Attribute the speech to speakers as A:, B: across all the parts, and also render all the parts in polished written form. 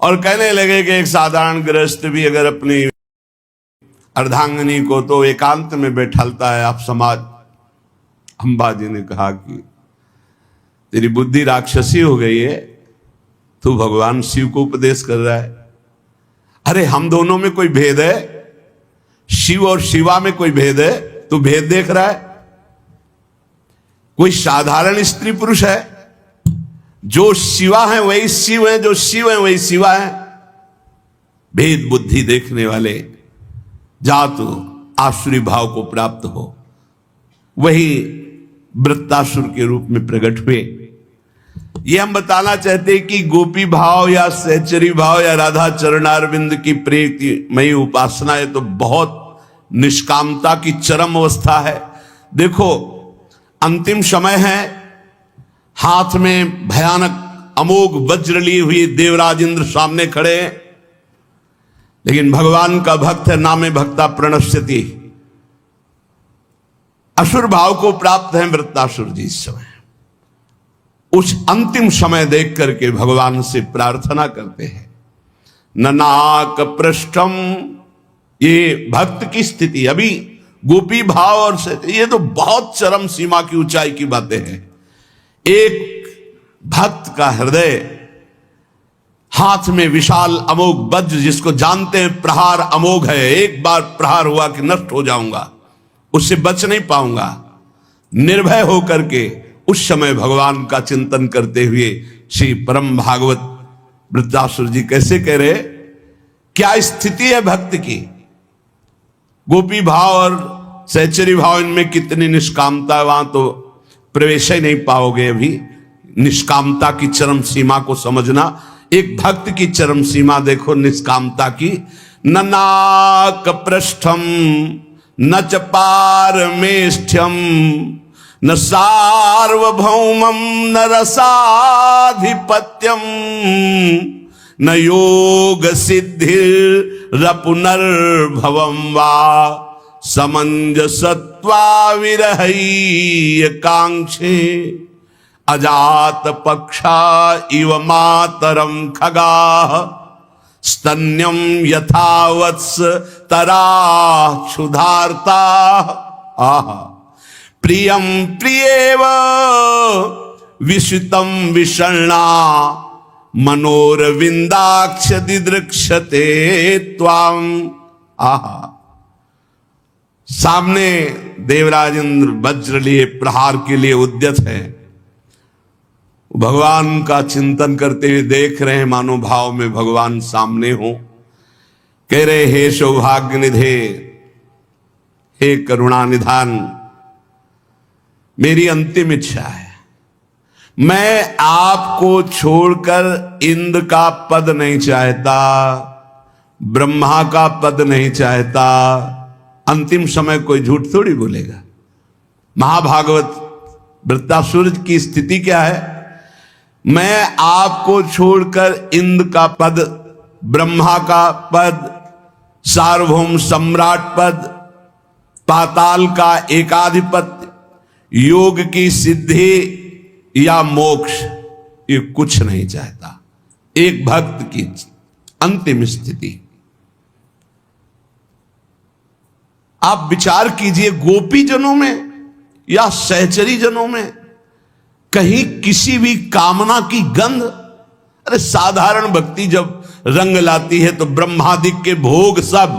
A: और कहने लगे कि एक साधारण गृहस्थ भी अगर अपनी अर्धांगिनी को तो एकांत में बैठालता है, आप समाज। अंबाजी ने कहा कि तेरी बुद्धि राक्षसी हो गई है, तू भगवान शिव को उपदेश कर रहा है। अरे हम दोनों में कोई भेद है? शिव और शिवा में कोई भेद है? तू भेद देख रहा है? कोई साधारण स्त्री पुरुष है? जो शिवा है वही शिव है, जो शिव है वही शिवा है। भेद बुद्धि देखने वाले जा तो आसुरी भाव को प्राप्त हो। वही वृत्तासुर के रूप में प्रकट हुए। ये हम बताना चाहते कि गोपी भाव या सहचरी भाव या राधा चरणारविंद की प्रीतिमयी उपासना है तो बहुत निष्कामता की चरम अवस्था है। देखो अंतिम समय है, हाथ में भयानक अमोघ वज्र लिए हुए देवराज इंद्र सामने खड़े हैं, लेकिन भगवान का भक्त है, नामे भक्ता प्रणश्यति। असुर भाव को प्राप्त है वृत्तासुर जी। इस समय उस अंतिम समय देख करके भगवान से प्रार्थना करते हैं, ननाक पृष्ठम। ये भक्त की स्थिति अभी गोपी भाव और से ये तो बहुत चरम सीमा की ऊंचाई की बातें हैं। एक भक्त का हृदय, हाथ में विशाल अमोघ वज्र, जिसको जानते हैं प्रहार अमोघ है, एक बार प्रहार हुआ कि नष्ट हो जाऊंगा, उससे बच नहीं पाऊंगा। निर्भय होकर के उस समय भगवान का चिंतन करते हुए श्री परम भागवत वृत्तासुर जी कैसे कह रहे, क्या स्थिति है भक्त की। गोपी भाव और सहचरी भाव, इनमें कितनी निष्कामता है, वहां तो प्रवेश ही नहीं पाओगे। अभी निष्कामता की चरम सीमा को समझना। एक भक्त की चरम सीमा देखो निष्कामता की। ननाक पृष्ठम न च पारमेष्ठ्यम न सार्वभौमम न रसाधिपत्यम न योग सिद्धिरपुनर्भवम वा समंजसत्वा विरहय कांक्षे अजात पक्षा इव मातरम खगा स्तन्यम यथावत्स तरा क्षुधार्ता प्रियम प्रियेव विषितम विषण्णा मनोरविंदाक्ष दिदृक्षते त्वाम। सामने देवराज इंद्र वज्र लिए प्रहार के लिए उद्यत है। भगवान का चिंतन करते हुए देख रहे हैं, मानो भाव में भगवान सामने हो। कह रहे, हे सौभाग्य निधे, हे करुणा निधान, मेरी अंतिम इच्छा है, मैं आपको छोड़कर इंद्र का पद नहीं चाहता, ब्रह्मा का पद नहीं चाहता। अंतिम समय कोई झूठ थोड़ी बोलेगा। महाभागवत वृत्तासुर की स्थिति क्या है, मैं आपको छोड़कर इंद्र का पद, ब्रह्मा का पद, सार्वभौम सम्राट पद, पाताल का एकाधिपत्य, योग की सिद्धि या मोक्ष, ये कुछ नहीं चाहता। एक भक्त की अंतिम स्थिति। आप विचार कीजिए, गोपी जनों में या सहचरी जनों में कहीं किसी भी कामना की गंध। अरे साधारण भक्ति जब रंग लाती है तो ब्रह्मादि के भोग सब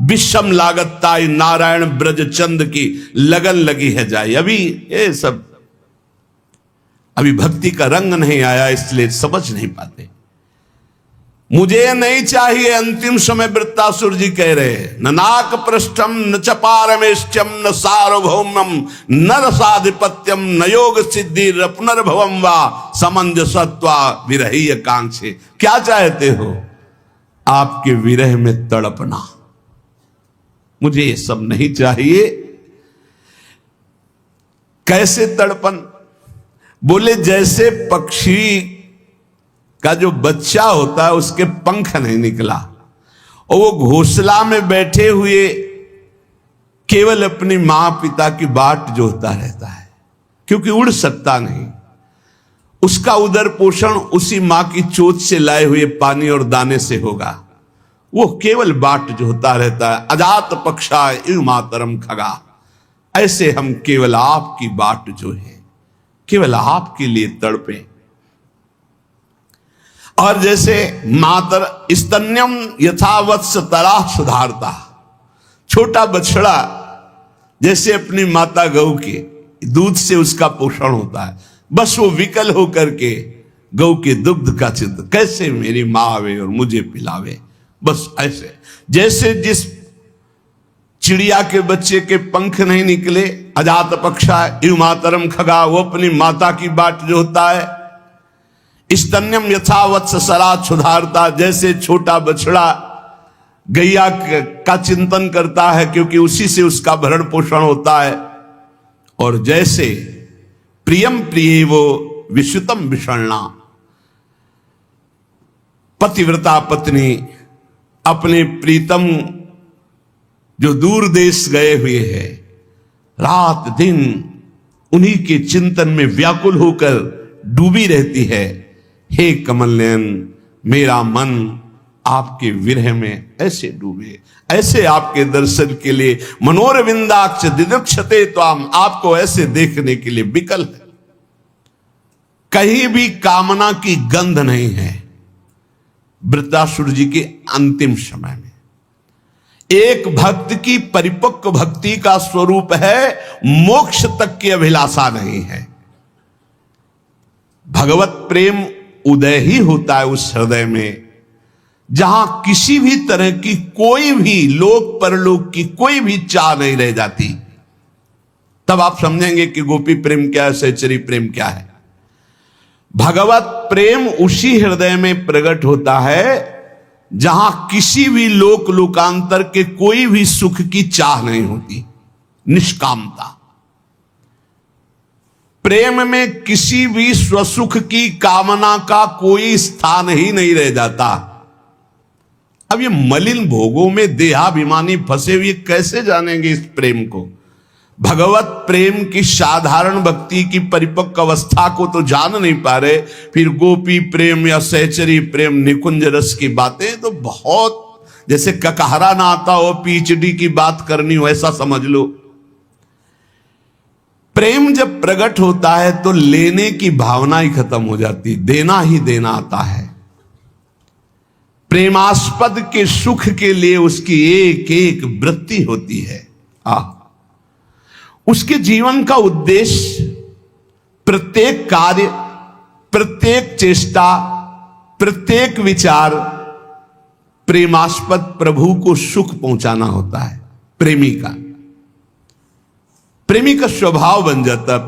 A: विषम लागता नारायण ब्रज चंद की लगन लगी है जाए। अभी ये सब अभी भक्ति का रंग नहीं आया, इसलिए समझ नहीं पाते। मुझे नहीं चाहिए। अंतिम समय वृत्तासुर जी कह रहे, न नाक पृष्ठम न च पारमेष्ठ्यम न सार्वभौमम न रसाधिपत्यम न योग सिद्धि पुनर्भवम वा समंजसत्वा विरहीय कांक्षे। क्या चाहते हो? आपके विरह में तड़पना। मुझे ये सब नहीं चाहिए। कैसे तड़पन? बोले जैसे पक्षी का जो बच्चा होता है उसके पंख नहीं निकला और वो घोंसला में बैठे हुए केवल अपनी मां पिता की बाट जोहता रहता है, क्योंकि उड़ सकता नहीं। उसका उदर पोषण उसी मां की चोट से लाए हुए पानी और दाने से होगा। वो केवल बाट जो होता रहता है, अजात पक्षा इव मातरम खगा। ऐसे हम केवल आपकी बाट जो है, केवल आपके लिए तड़पे। और जैसे मातर स्तन्यम यथावत्स तरा सुधारता, छोटा बछड़ा जैसे अपनी माता गौ के दूध से उसका पोषण होता है, बस वो विकल होकर के गौ के दुग्ध का चिंतन, कैसे मेरी माँ आवे और मुझे पिलावे, बस ऐसे। जैसे जिस चिड़िया के बच्चे के पंख नहीं निकले, अजात पक्षा इव मातरम खगा, वो अपनी माता की बाट जो होता है, स्तन्यम यथावत्स सरा सुधारता, जैसे छोटा बछड़ा गैया का चिंतन करता है क्योंकि उसी से उसका भरण पोषण होता है। और जैसे प्रियम प्रिय वो विश्रुतम विषण्णा, पतिव्रता पत्नी अपने प्रीतम जो दूर देश गए हुए हैं, रात दिन उन्हीं के चिंतन में व्याकुल होकर डूबी रहती है। हे कमल नयन, मेरा मन आपके विरह में ऐसे डूबे, ऐसे आपके दर्शन के लिए मनोरविंदाक्ष दिदक्षते त्वाम, आपको ऐसे देखने के लिए विकल है। कहीं भी कामना की गंध नहीं है। वृत्रासुर जी के अंतिम समय में एक भक्त की परिपक्व भक्ति का स्वरूप है, मोक्ष तक की अभिलाषा नहीं है। भगवत प्रेम उदय ही होता है उस हृदय में जहां किसी भी तरह की कोई भी लोक परलोक की कोई भी चाह नहीं रह जाती। तब आप समझेंगे कि गोपी प्रेम क्या है, सहचरी प्रेम क्या है। भगवत प्रेम उसी हृदय में प्रकट होता है जहां किसी भी लोक लोकांतर के कोई भी सुख की चाह नहीं होती, निष्कामता। प्रेम में किसी भी स्वसुख की कामना का कोई स्थान ही नहीं रह जाता। अब ये मलिन भोगों में देहाभिमानी फंसे हुए कैसे जानेंगे इस प्रेम को। भगवत प्रेम की साधारण भक्ति की परिपक्व अवस्था को तो जान नहीं पा रहे, फिर गोपी प्रेम या सहचरी प्रेम निकुंज रस की बातें तो बहुत, जैसे ककहरा ना आता हो पीएचडी की बात करनी हो, ऐसा समझ लो। प्रेम जब प्रकट होता है तो लेने की भावना ही खत्म हो जाती, देना ही देना आता है। प्रेमास्पद के सुख के लिए उसकी एक एक वृत्ति होती है। उसके जीवन का उद्देश्य, प्रत्येक कार्य, प्रत्येक चेष्टा, प्रत्येक विचार प्रेमास्पद प्रभु को सुख पहुंचाना होता है। प्रेमी का स्वभाव बन जाता है,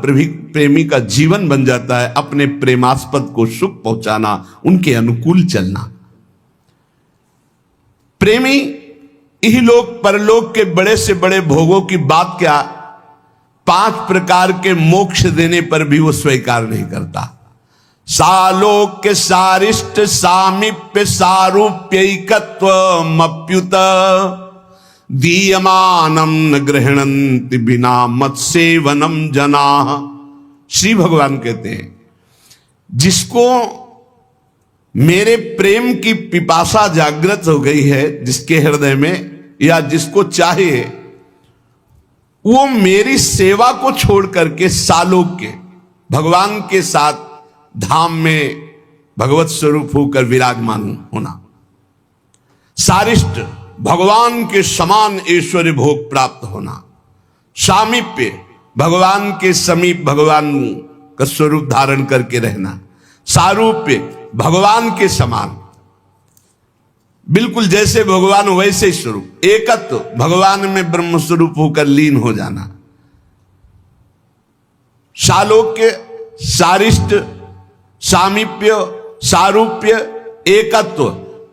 A: प्रेमी का जीवन बन जाता है अपने प्रेमास्पद को सुख पहुंचाना, उनके अनुकूल चलना। प्रेमी यही लोक परलोक के बड़े से बड़े भोगों की बात क्या, 5 प्रकार के मोक्ष देने पर भी वो स्वीकार नहीं करता। सालोक्य सारिष्ट सामीप्य सारूप्यैकत्व मप्युत दीयमानम न गृहणन्ति बिना मत सेवनम जना। श्री भगवान कहते हैं जिसको मेरे प्रेम की पिपासा जागृत हो गई है जिसके हृदय में, या जिसको चाहे वो मेरी सेवा को छोड़ करके सालोक्य भगवान के साथ धाम में भगवत स्वरूप होकर विराजमान होना, सारिष्ट भगवान के समान ऐश्वर्य भोग प्राप्त होना, सामीप्य भगवान के समीप भगवान का स्वरूप धारण करके रहना, सारूप्य भगवान के समान बिल्कुल जैसे भगवान वैसे ही स्वरूप, एकत्व भगवान में ब्रह्म स्वरूप होकर लीन हो जाना, सालोक्य सारिष्ट सामीप्य सारूप्य एकत्व,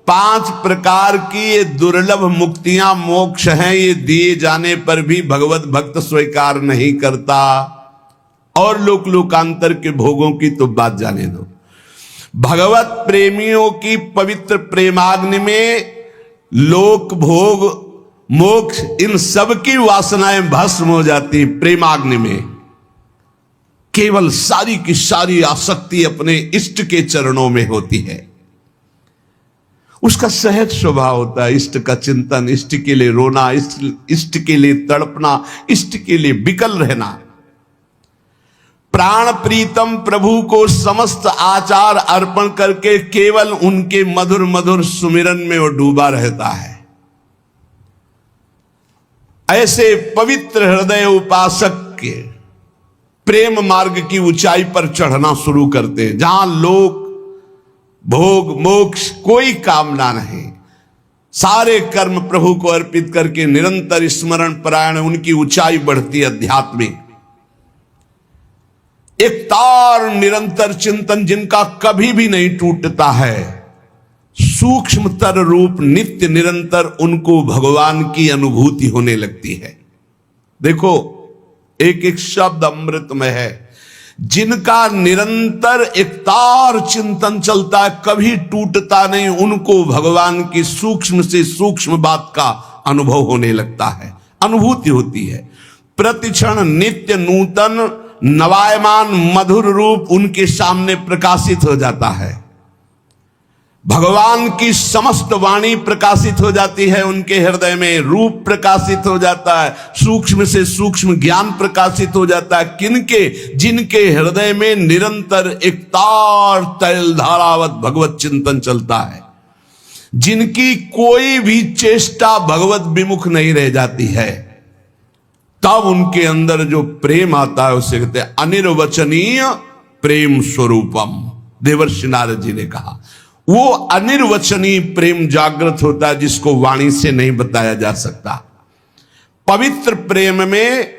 A: 5 प्रकार की ये दुर्लभ मुक्तियां मोक्ष हैं। ये दिए जाने पर भी भगवत भक्त स्वीकार नहीं करता। और लोक लोकांतर के भोगों की तो बात जाने दो। भगवत प्रेमियों की पवित्र प्रेमाग्नि में लोक भोग मोक्ष इन सब की वासनाएं भस्म हो जाती प्रेमाग्नि में। केवल सारी की सारी आसक्ति अपने इष्ट के चरणों में होती है। उसका सहज स्वभाव होता है इष्ट का चिंतन, इष्ट के लिए रोना, इष्ट के लिए तड़पना, इष्ट के लिए विकल रहना। प्राण प्रीतम प्रभु को समस्त आचार अर्पण करके केवल उनके मधुर मधुर सुमिरन में वो डूबा रहता है। ऐसे पवित्र हृदय उपासक के प्रेम मार्ग की ऊंचाई पर चढ़ना शुरू करते हैं, जहां लोग भोग मोक्ष कोई कामना नहीं, सारे कर्म प्रभु को अर्पित करके निरंतर स्मरण परायण उनकी ऊंचाई बढ़ती है आध्यात्मिक। एक तार निरंतर चिंतन जिनका कभी भी नहीं टूटता है, सूक्ष्मतर रूप नित्य निरंतर उनको भगवान की अनुभूति होने लगती है। देखो एक एक शब्द अमृतमय है। जिनका निरंतर एक तार चिंतन चलता है, कभी टूटता नहीं, उनको भगवान की सूक्ष्म से सूक्ष्म बात का अनुभव होने लगता है, अनुभूति होती है। प्रतिक्षण नित्य नूतन नवायमान मधुर रूप उनके सामने प्रकाशित हो जाता है। भगवान की समस्त वाणी प्रकाशित हो जाती है उनके हृदय में, रूप प्रकाशित हो जाता है, सूक्ष्म से सूक्ष्म ज्ञान प्रकाशित हो जाता है। किनके? जिनके हृदय में निरंतर एक तार तैल धारावत भगवत चिंतन चलता है, जिनकी कोई भी चेष्टा भगवत विमुख नहीं रह जाती है, तब उनके अंदर जो प्रेम आता है उसे कहते हैं अनिर्वचनीय प्रेम स्वरूपम। देवर्षि नारद जी ने कहा वो अनिर्वचनीय प्रेम जागृत होता है जिसको वाणी से नहीं बताया जा सकता। पवित्र प्रेम में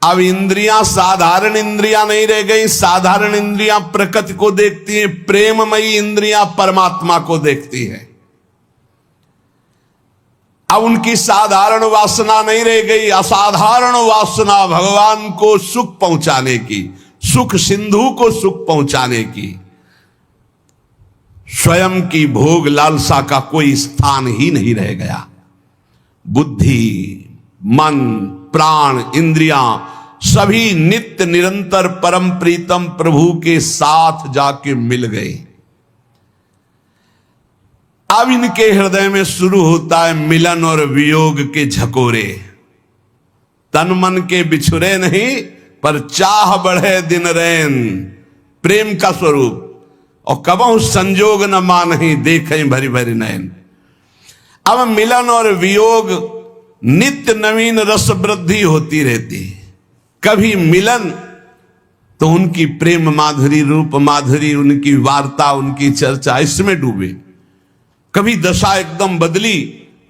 A: अब इंद्रियां साधारण इंद्रियां नहीं रह गई। साधारण इंद्रियां प्रकृति को देखती हैं, प्रेममयी इंद्रियां परमात्मा को देखती हैं। अब उनकी साधारण वासना नहीं रह गई, असाधारण वासना भगवान को सुख पहुंचाने की, सुख सिंधु को सुख पहुंचाने की। स्वयं की भोग लालसा का कोई स्थान ही नहीं रह गया। बुद्धि, मन, प्राण, इंद्रियां सभी नित्य निरंतर परम प्रीतम प्रभु के साथ जाके मिल गए। अब इनके हृदय में शुरू होता है मिलन और वियोग के झकोरे। तन मन के बिछुरे नहीं, पर चाह बढ़े दिन रैन, प्रेम का स्वरूप। और कबहु संजोग न मानहि, देखें भरी भरी नयन। अब मिलन और वियोग नित्य नवीन रस वृद्धि होती रहती है। कभी मिलन तो उनकी प्रेम माधुरी, रूप माधुरी, उनकी वार्ता, उनकी चर्चा, इसमें डूबे। कभी दशा एकदम बदली,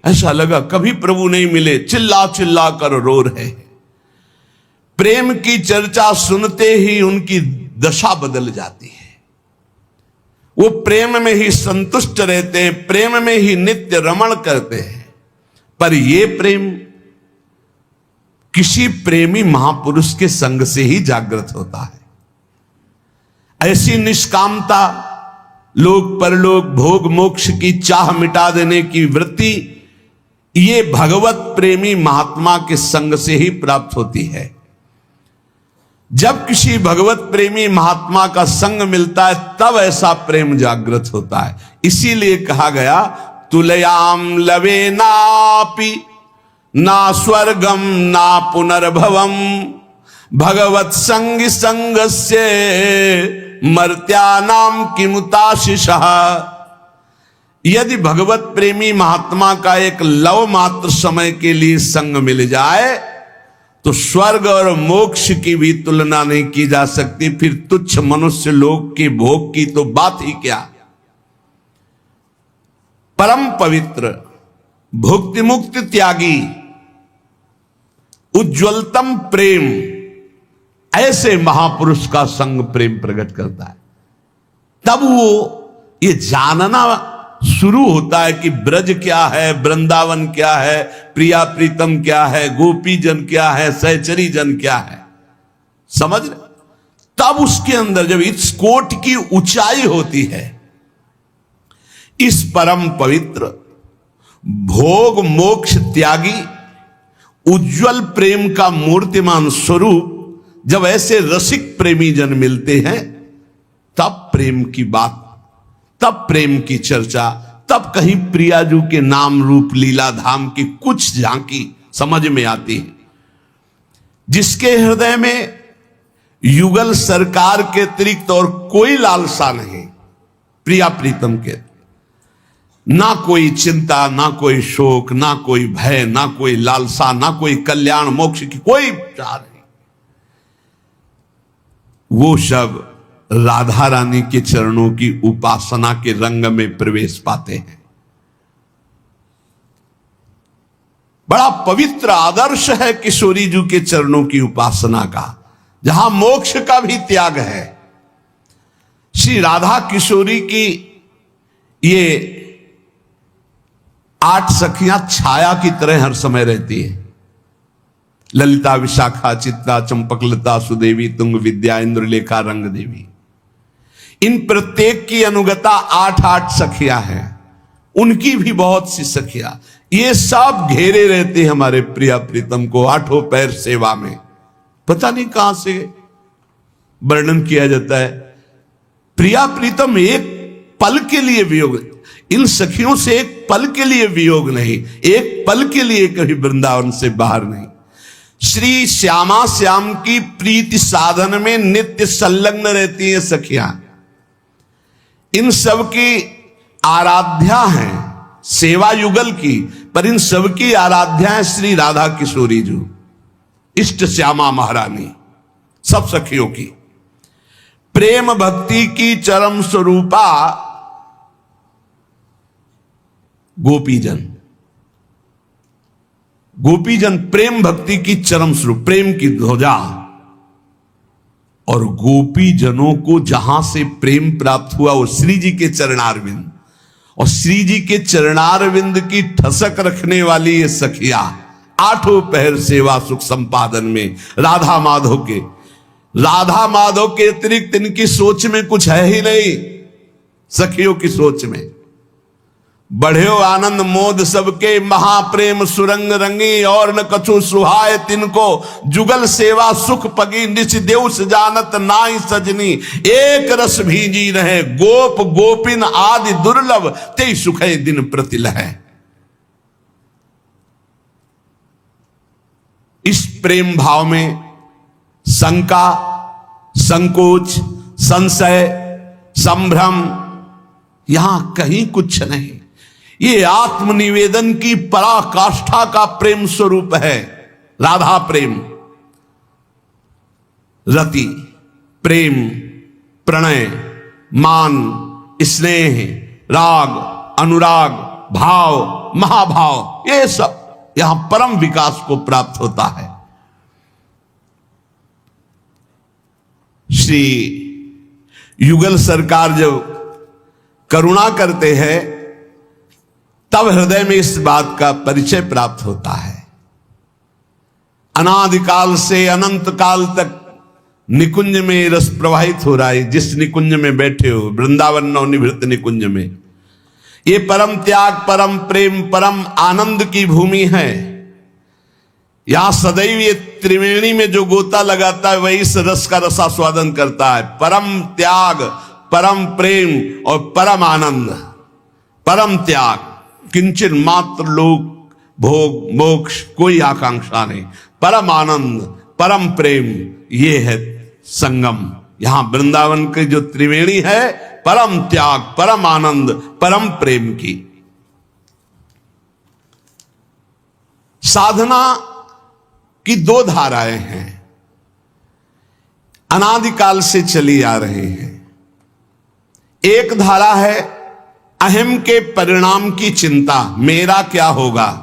A: ऐसा लगा कभी प्रभु नहीं मिले, चिल्ला चिल्ला कर रो रहे। प्रेम की चर्चा सुनते ही उनकी दशा बदल जाती है। वो प्रेम में ही संतुष्ट रहते हैं, प्रेम में ही नित्य रमण करते हैं। पर ये प्रेम किसी प्रेमी महापुरुष के संग से ही जागृत होता है। ऐसी निष्कामता, लोक परलोक भोग मोक्ष की चाह मिटा देने की वृत्ति, ये भगवत प्रेमी महात्मा के संग से ही प्राप्त होती है। जब किसी भगवत प्रेमी महात्मा का संग मिलता है तब ऐसा प्रेम जागृत होता है। इसीलिए कहा गया तुलयाम लवे नापि ना स्वर्गम ना पुनर्भवम भगवत संग संगस्य मर्त्यानाम किमुताशिषः। यदि भगवत प्रेमी महात्मा का एक लव मात्र समय के लिए संग मिल जाए तो स्वर्ग और मोक्ष की भी तुलना नहीं की जा सकती। फिर तुच्छ मनुष्य लोक के भोग की तो बात ही क्या। परम पवित्र भुक्ति मुक्ति त्यागी उज्ज्वलतम प्रेम, ऐसे महापुरुष का संग प्रेम प्रकट करता है। तब वो ये जानना शुरू होता है कि ब्रज क्या है, वृंदावन क्या है, प्रिया प्रीतम क्या है, गोपी जन क्या है, सहचरी जन क्या है। समझ रहे? तब उसके अंदर जब इस कोट की ऊंचाई होती है, इस परम पवित्र भोग मोक्ष त्यागी उज्जवल प्रेम का मूर्तिमान स्वरूप जब ऐसे रसिक प्रेमी जन मिलते हैं तब प्रेम की बात, तब प्रेम की चर्चा, तब कहीं प्रियाजू के नाम रूप लीला धाम की कुछ झांकी समझ में आती है। जिसके हृदय में युगल सरकार के अतिरिक्त और कोई लालसा नहीं, प्रिया प्रीतम के, ना कोई चिंता, ना कोई शोक, ना कोई भय, ना कोई लालसा, ना कोई कल्याण मोक्ष की कोई चाह नहीं, वो सब राधा रानी के चरणों की उपासना के रंग में प्रवेश पाते हैं। बड़ा पवित्र आदर्श है किशोरी जी के चरणों की उपासना का, जहां मोक्ष का भी त्याग है। श्री राधा किशोरी की ये 8 सखियां छाया की तरह हर समय रहती है। ललिता, विशाखा, चित्रा, चंपकलता, सुदेवी, तुंग, विद्या, इंद्रलेखा, रंग देवी, इन प्रत्येक की अनुगता 8-8 सखियां हैं। उनकी भी बहुत सी सखियां, ये सब घेरे रहते हैं हमारे प्रिया प्रीतम को 8 पैर सेवा में। पता नहीं कहां से वर्णन किया जाता है। प्रिया प्रीतम एक पल के लिए वियोग, इन सखियों से एक पल के लिए वियोग नहीं, एक पल के लिए कभी वृंदावन से बाहर नहीं। श्री श्यामा श्याम की प्रीति साधन में नित्य संलग्न रहती हैं सखियां। इन सब की आराध्या हैं, सेवा युगल की, पर इन सब की आराध्या है श्री राधा किशोरी जी, इष्ट श्यामा महारानी, सब सखियों की। प्रेम भक्ति की चरम स्वरूपा गोपीजन, गोपीजन प्रेम भक्ति की चरम स्वरूप, प्रेम की ध्वजा। और गोपी जनों को जहां से प्रेम प्राप्त हुआ वो श्री जी के चरणारविंद, और श्री जी के चरणारविंद की ठसक रखने वाली ये सखिया 8 पहर सेवा सुख संपादन में राधा माधव के अतिरिक्त इनकी सोच में कुछ है ही नहीं। सखियों की सोच में बढ़्यो आनंद मोद सबके, महाप्रेम सुरंग रंगी, और न कछु सुहाय तिनको, जुगल सेवा सुख पगी, निच देउस जानत नाई सजनी, एक रस भीजी रहे, गोप गोपिन आदि दुर्लभ, ते सुखे दिन प्रतिल है। इस प्रेम भाव में शंका, संकोच, संशय, संभ्रम यहां कहीं कुछ नहीं। ये आत्मनिवेदन की पराकाष्ठा का प्रेम स्वरूप है राधा प्रेम। रति, प्रेम, प्रणय, मान, स्नेह, राग, अनुराग, भाव, महाभाव, ये सब यहां परम विकास को प्राप्त होता है। श्री युगल सरकार जब करुणा करते हैं तब हृदय में इस बात का परिचय प्राप्त होता है। अनादिकाल से अनंत काल तक निकुंज में रस प्रवाहित हो रहा है। जिस निकुंज में बैठे हो, वृंदावन नवनिभृत निकुंज में, ये परम त्याग, परम प्रेम, परम आनंद की भूमि है। यहां सदैव ये त्रिवेणी में जो गोता लगाता है वही इस रस का रसास्वादन करता है। परम त्याग, परम प्रेम और परम आनंद। परम त्याग, किंचन मात्र लोक भोग मोक्ष कोई आकांक्षा नहीं। परम आनंद, परम प्रेम, ये है संगम। यहां वृंदावन की जो त्रिवेणी है, परम त्याग, परम आनंद, परम प्रेम की साधना की 2 धाराएं हैं, अनादिकाल से चली आ रही हैं। एक धारा है अहम के परिणाम की चिंता, मेरा क्या होगा,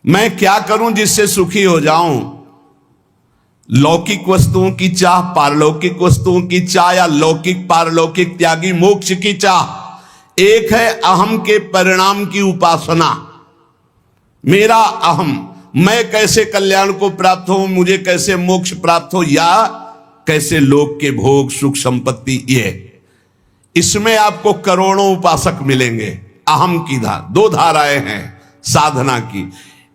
A: मैं क्या करूं जिससे सुखी हो जाऊं। लौकिक वस्तुओं की चाह, पारलौकिक वस्तुओं की चाह, या लौकिक पारलौकिक त्यागी मोक्ष की चाह। एक है अहम के परिणाम की उपासना, मेरा अहम, मैं कैसे कल्याण को प्राप्त हो, मुझे कैसे मोक्ष प्राप्त हो, या कैसे लोक के भोग सुख संपत्ति। ये इसमें आपको करोड़ों उपासक मिलेंगे। अहम की 2 धाराएं हैं साधना की।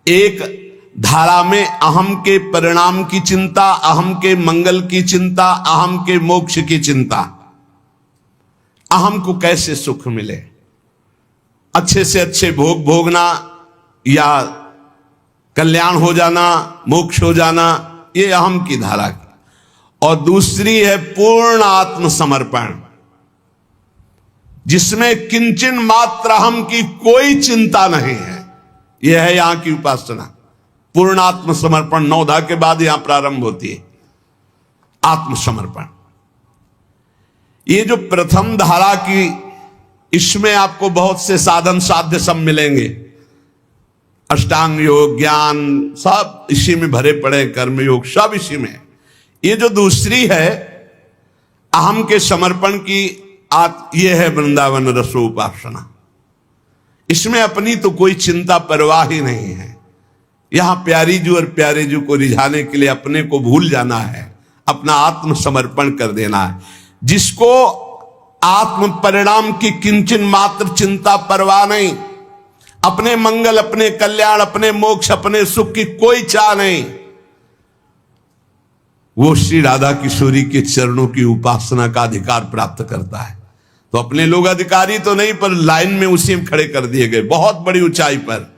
A: एक धारा में अहम के परिणाम की चिंता, अहम के मंगल की चिंता, अहम के मोक्ष की चिंता। अहम को कैसे सुख मिले, अच्छे से अच्छे भोग भोगना या कल्याण हो जाना, मोक्ष हो जाना, ये अहम की धारा की। और दूसरी है पूर्ण आत्मसमर्पण, जिसमें किंचन मात्र अहम की कोई चिंता नहीं है। यह है यहां की उपासना। पूर्ण आत्मसमर्पण 9 के बाद यहां प्रारंभ होती है आत्मसमर्पण। ये जो प्रथम धारा की, इसमें आपको बहुत से साधन साध्य सब मिलेंगे, अष्टांग योग, ज्ञान, सब इसी में भरे पड़े, कर्म योग सब इसी में। ये जो दूसरी है अहम के समर्पण की, ये है वृंदावन रसोपासना। इसमें अपनी तो कोई चिंता परवाह ही नहीं है। यहां प्यारी जू और प्यारे जू को रिझाने के लिए अपने को भूल जाना है, अपना आत्मसमर्पण कर देना है। जिसको आत्म परिणाम की किंचन मात्र चिंता परवाह नहीं, अपने मंगल, अपने कल्याण, अपने मोक्ष, अपने सुख की कोई चाह नहीं, वो श्री राधा किशोरी के चरणों की उपासना का अधिकार प्राप्त करता है। तो अपने लोग अधिकारी तो नहीं, पर लाइन में उसी में खड़े कर दिए गए, बहुत बड़ी ऊंचाई पर।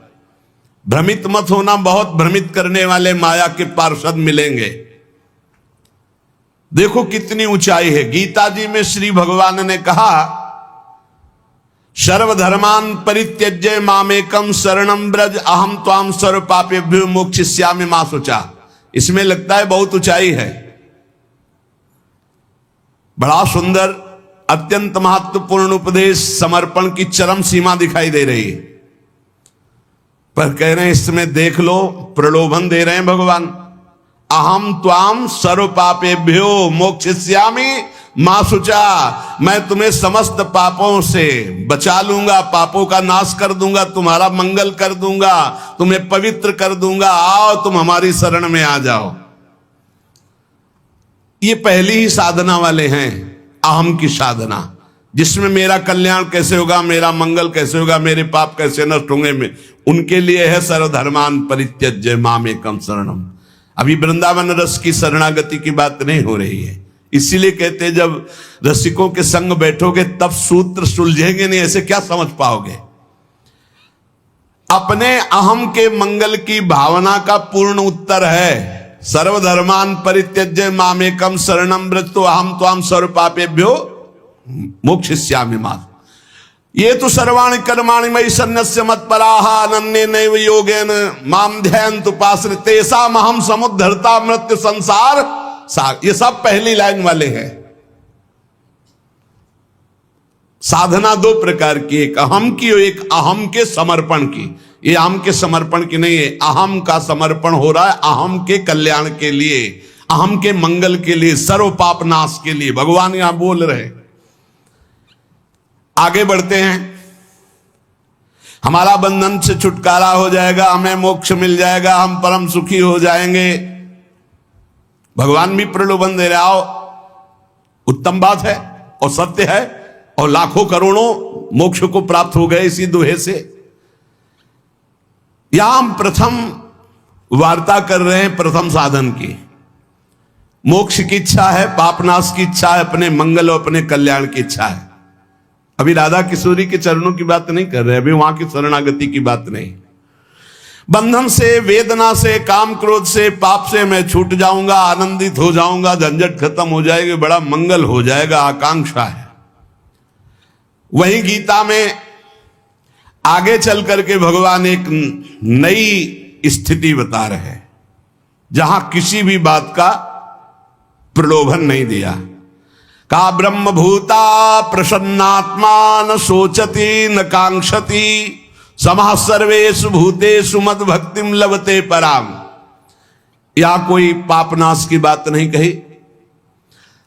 A: भ्रमित मत होना, बहुत भ्रमित करने वाले माया के पार्षद मिलेंगे। देखो कितनी ऊंचाई है। गीता जी में श्री भगवान ने कहा, सर्वधर्मान परित्यज्य मामेकम शरणम ब्रज अहम त्वाम सर्व पापेभ्यो मोक्षयिष्यामि मा शुचा। इसमें लगता है बहुत ऊंचाई है, बड़ा सुंदर, अत्यंत महत्वपूर्ण उपदेश, समर्पण की चरम सीमा दिखाई दे रही है। पर कह रहे हैं इसमें देख लो, प्रलोभन दे रहे हैं भगवान। अहम त्वाम सर्व पापेभ्यो मोक्षयिष्यामि मा शुचा। मैं तुम्हें समस्त पापों से बचा लूंगा, पापों का नाश कर दूंगा, तुम्हारा मंगल कर दूंगा, तुम्हें पवित्र कर दूंगा। आओ तुम हमारी शरण में आ जाओ। ये पहली ही साधना वाले हैं, अहम की साधना, जिसमें मेरा कल्याण कैसे होगा, मेरा मंगल कैसे होगा, मेरे पाप कैसे नष्ट होंगे, में उनके लिए है सर्वधर्मान परित्यज्य मामेकम शरणम। अभी वृंदावन रस की शरणागति की बात नहीं हो रही है। इसीलिए कहते हैं जब रसिकों के संग बैठोगे तब सूत्र सुलझेंगे नहीं, ऐसे क्या समझ पाओगे। अपने अहम के मंगल की भावना का पूर्ण उत्तर है सर्वधर्मान परित्यज्य मामेकम शरणम व्रज तो अहम त्वाम सर्व पापेभ्यो मोक्षयिष्यामि मा। ये तो सर्वाणि कर्माणि मयि सन्न्यस्य मत्पराः अनन्येनैव योगेन माम ध्यायन्तु उपासते तेषाम् अहं समुद्धर्ता मृत्यु संसार सागर। ये सब पहली लाइन वाले हैं। साधना दो प्रकार की, एक अहम की और एक अहम के समर्पण की। ये अहम के समर्पण की नहीं है, अहम का समर्पण हो रहा है अहम के कल्याण के लिए, अहम के मंगल के लिए, सर्व पाप नाश के लिए भगवान यहां बोल रहे। आगे बढ़ते हैं, हमारा बंधन से छुटकारा हो जाएगा, हमें मोक्ष मिल जाएगा, हम परम सुखी हो जाएंगे। भगवान भी प्रलोभन दे रहे, आओ, उत्तम बात है और सत्य है, और लाखों करोड़ों मोक्ष को प्राप्त हो गए इसी दोहे से। यहां हम प्रथम वार्ता कर रहे हैं प्रथम साधन की। मोक्ष की इच्छा है, पापनाश की इच्छा है, अपने मंगल और अपने कल्याण की इच्छा है। अभी राधा किशोरी के चरणों की बात नहीं कर रहे, अभी वहां की शरणागति की बात नहीं। बंधन से, वेदना से, काम क्रोध से, पाप से मैं छूट जाऊंगा, आनंदित हो जाऊंगा, झंझट खत्म हो जाएगी, बड़ा मंगल हो जाएगा, आकांक्षा है। वही गीता में आगे चल करके भगवान एक नई स्थिति बता रहे हैं, जहां किसी भी बात का प्रलोभन नहीं दिया। का ब्रह्म भूता प्रसन्नात्मा न सोचती न कांक्षति समः सर्वेषु भूतेषु मद भक्तिम लभते पराम। या कोई पापनाश की बात नहीं कही।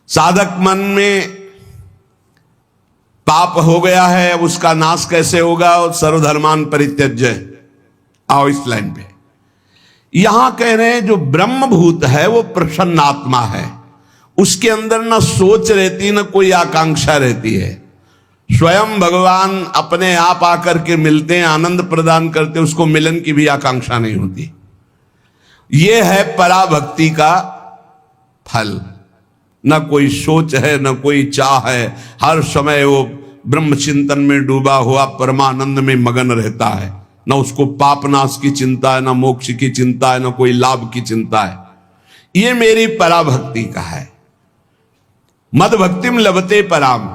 A: साधक मन में पाप हो गया है, उसका नाश कैसे होगा, और सर्वधर्मान परित्यज्य। आओ इस लाइन पे, यहां कह रहे हैं जो ब्रह्मभूत है वो प्रसन्नात्मा है, उसके अंदर न सोच रहती न कोई आकांक्षा रहती है। स्वयं भगवान अपने आप आकर के मिलते हैं, आनंद प्रदान करते हैं, उसको मिलन की भी आकांक्षा नहीं होती। ये है पराभक्ति का फल। न कोई सोच है, न कोई चाह है, हर समय वो ब्रह्म चिंतन में डूबा हुआ परमानंद में मगन रहता है। न उसको पापनाश की चिंता है, न मोक्ष की चिंता है, न कोई लाभ की चिंता है। ये मेरी पराभक्ति का है। मद भक्तिम लभते पराम,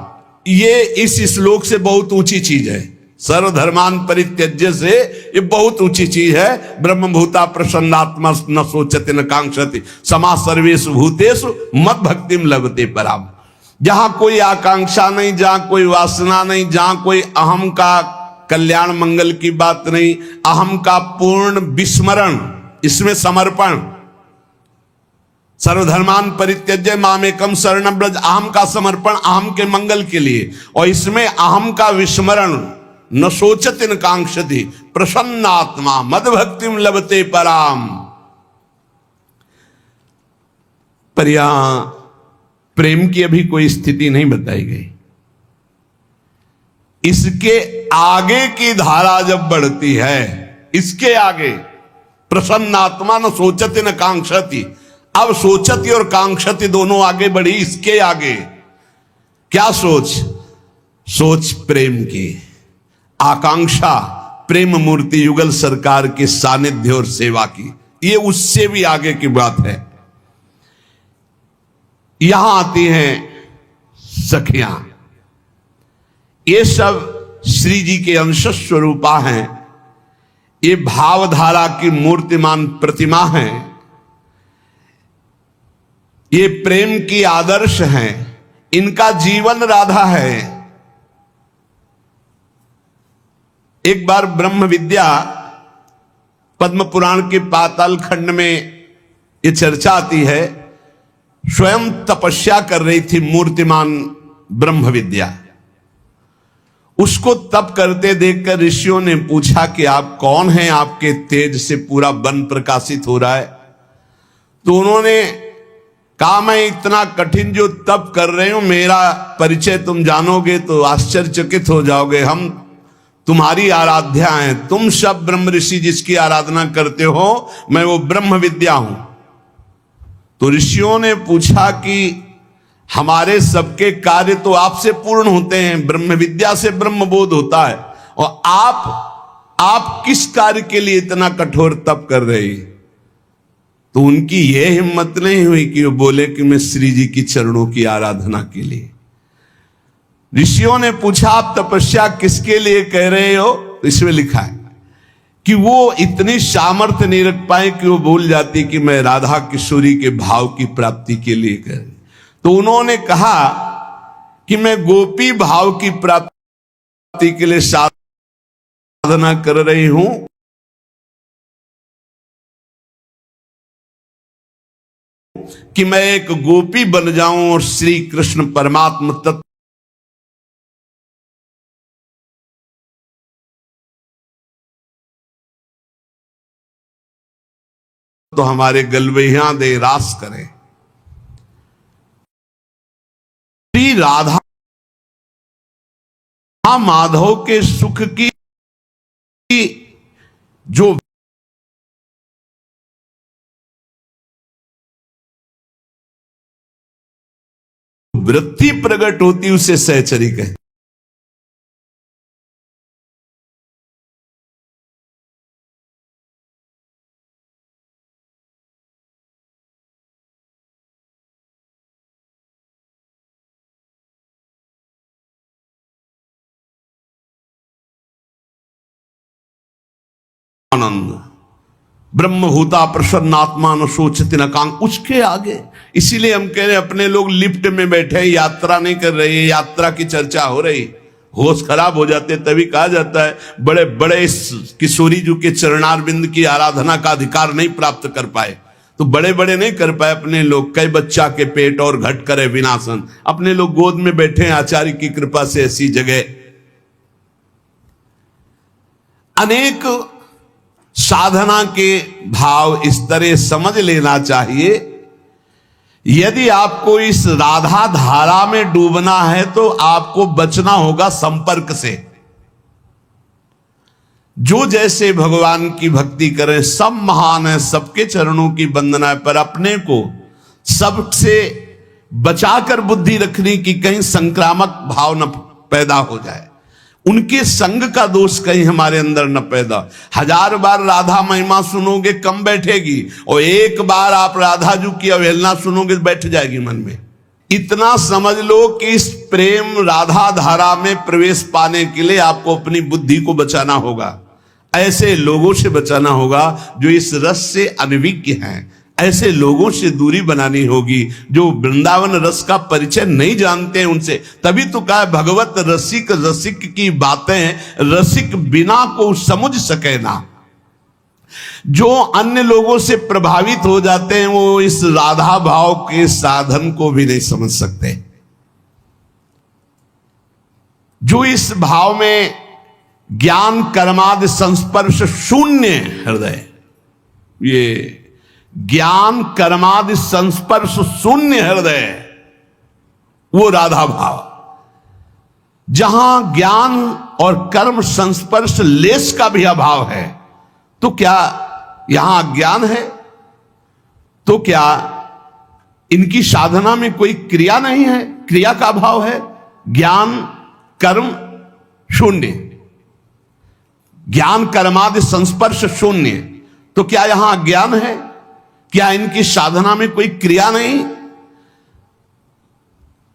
A: ये इस श्लोक से बहुत ऊंची चीज है। सर्वधर्मान परित्यज्य से ये बहुत ऊंची चीज है। ब्रह्म भूता प्रसन्नात्मा न सोचते न कांक्षति समा सर्वेषु भूतेषु मद भक्तिम लभते पराम। जहां कोई आकांक्षा नहीं, जहां कोई वासना नहीं, जहां कोई अहम का कल्याण मंगल की बात नहीं, अहम का पूर्ण विस्मरण, इसमें समर्पण। सर्वधर्मान परित्यज्य मामेकम शरणं व्रज, अहम का समर्पण अहम के मंगल के लिए, और इसमें अहम का विस्मरण, न सोचति न कांक्षति प्रसन्नात्मा मद भक्तिम लभते पराम। पर यहां प्रेम की अभी कोई स्थिति नहीं बताई गई। इसके आगे की धारा जब बढ़ती है, इसके आगे प्रसन्नात्मा न सोचति न कांक्षति, अब सोचति और कांक्षति दोनों आगे बढ़ी। इसके आगे क्या सोच? सोच प्रेम की, आकांक्षा प्रेम मूर्ति युगल सरकार के सानिध्य और सेवा की। ये उससे भी आगे की बात है। यहां आती हैं सखियां, ये सब श्री जी के अंश स्वरूपा हैं। ये भावधारा की मूर्तिमान प्रतिमा हैं। ये प्रेम की आदर्श हैं। इनका जीवन राधा है। एक बार ब्रह्म विद्या पद्म पुराण के पाताल खंड में ये चर्चा आती है। स्वयं तपस्या कर रही थी मूर्तिमान ब्रह्म विद्या। उसको तप करते देखकर ऋषियों ने पूछा कि आप कौन हैं, आपके तेज से पूरा वन प्रकाशित हो रहा है। तो उन्होंने कहा, मैं इतना कठिन जो तप कर रहे हूं, मेरा परिचय तुम जानोगे तो आश्चर्यचकित हो जाओगे। हम तुम्हारी आराध्या हैं, तुम सब ब्रह्म ऋषि जिसकी आराधना करते हो, मैं वो ब्रह्म विद्या हूं। तो ऋषियों ने पूछा कि हमारे सबके कार्य तो आपसे पूर्ण होते हैं, ब्रह्म विद्या से ब्रह्म बोध होता है, और आप किस कार्य के लिए इतना कठोर तप कर रहे? तो उनकी यह हिम्मत नहीं हुई कि वो बोले कि मैं श्री जी की चरणों की आराधना के लिए। ऋषियों ने पूछा, आप तपस्या किसके लिए कर रहे हो? इसमें लिखा है कि वो इतनी सामर्थ्य नहीं रख पाए कि वो भूल जाती कि मैं राधा किशोरी के भाव की प्राप्ति के लिए कर। तो उन्होंने कहा कि मैं गोपी भाव की प्राप्ति के लिए साधना कर रही हूं। कि मैं एक गोपी बन जाऊं और श्री कृष्ण परमात्मा तत्व तो हमारे गलवैया दे रास करें। श्री राधा माधव के सुख की जो वृत्ति प्रकट होती उसे सहचरी कहते। आनंद ब्रह्मभूता प्रसन्नात्मा न सोचति न कांग, उसके आगे। इसीलिए हम कह रहे हैं, अपने लोग लिफ्ट में बैठे यात्रा नहीं कर रहे, यात्रा की चर्चा हो रही, होश खराब हो जाते। तभी कहा जाता है बड़े बड़े किशोरी जी के चरणारविंद की आराधना का अधिकार नहीं प्राप्त कर पाए। तो बड़े बड़े नहीं कर पाए अपने लोग, कई बच्चा के पेट और घट करे विनाशन। अपने लोग गोद में बैठे हैं आचार्य की कृपा से ऐसी जगह। अनेक साधना के भाव इस तरह समझ लेना चाहिए। यदि आपको इस राधा धारा में डूबना है तो आपको बचना होगा संपर्क से। जो जैसे भगवान की भक्ति करें, सब महान है, सबके चरणों की वंदना है, पर अपने को सबसे बचाकर बुद्धि रखने की कहीं संक्रामक भाव न पैदा हो जाए, उनके संग का दोष कहीं हमारे अंदर न पैदा। 1000 बार राधा महिमा सुनोगे कम बैठेगी, और एक बार आप राधा जी की अवहेलना सुनोगे बैठ जाएगी मन में। इतना समझ लो कि इस प्रेम राधा धारा में प्रवेश पाने के लिए आपको अपनी बुद्धि को बचाना होगा, ऐसे लोगों से बचाना होगा जो इस रस से अनभिज्ञ हैं, ऐसे लोगों से दूरी बनानी होगी जो वृंदावन रस का परिचय नहीं जानते हैं उनसे। तभी तो कहा भगवत रसिक रसिक की बातें रसिक बिना को समझ सके ना। जो अन्य लोगों से प्रभावित हो जाते हैं वो इस राधा भाव के साधन को भी नहीं समझ सकते। जो इस भाव में ज्ञान कर्मादि संस्पर्श शून्य हृदय, ये ज्ञान कर्मादि संस्पर्श शून्य हृदय, वो राधा भाव। जहां ज्ञान और कर्म संस्पर्श लेस का भी अभाव है, तो क्या यहां अज्ञान है? तो क्या इनकी साधना में कोई क्रिया नहीं है, क्रिया का अभाव है? ज्ञान कर्म शून्य, ज्ञान कर्मादि संस्पर्श शून्य, तो क्या यहां अज्ञान है? क्या इनकी साधना में कोई क्रिया नहीं?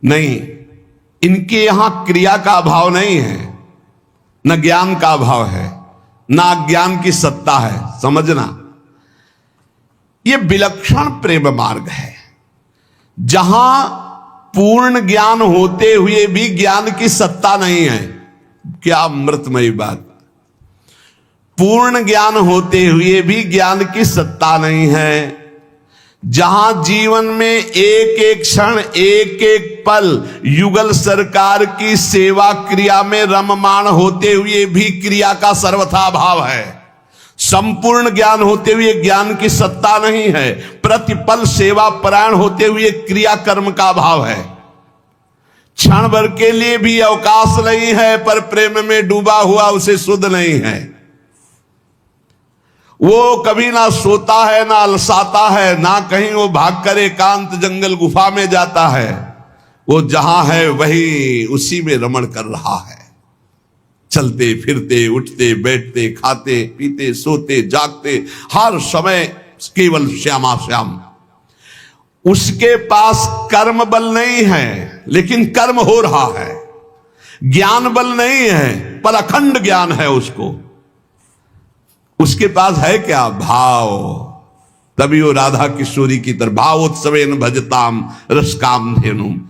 A: नहीं, इनके यहां क्रिया का अभाव नहीं है, न ज्ञान का अभाव है, न अज्ञान की सत्ता है। समझना, यह विलक्षण प्रेम मार्ग है जहां पूर्ण ज्ञान होते हुए भी ज्ञान की सत्ता नहीं है। क्या अमृतमयी बात! पूर्ण ज्ञान होते हुए भी ज्ञान की सत्ता नहीं है। जहां जीवन में एक एक क्षण एक एक पल युगल सरकार की सेवा क्रिया में रममाण होते हुए भी क्रिया का सर्वथा अभाव है। संपूर्ण ज्ञान होते हुए ज्ञान की सत्ता नहीं है। प्रतिपल सेवा परायण होते हुए क्रिया कर्म का अभाव है। क्षण भर के लिए भी अवकाश नहीं है, पर प्रेम में डूबा हुआ उसे सुध नहीं है। वो कभी ना सोता है, ना अलसाता है, ना कहीं वो भागकर एकांत जंगल गुफा में जाता है। वो जहां है वही उसी में रमण कर रहा है। चलते फिरते उठते बैठते खाते पीते सोते जागते हर समय केवल श्यामा श्याम। उसके पास कर्म बल नहीं है, लेकिन कर्म हो रहा है। ज्ञान बल नहीं है, पर अखंड ज्ञान है उसको। उसके पास है क्या? भाव। तभी वो राधा किशोरी की तरह भावोत्सवेन भजताम रसकाम धेनुम।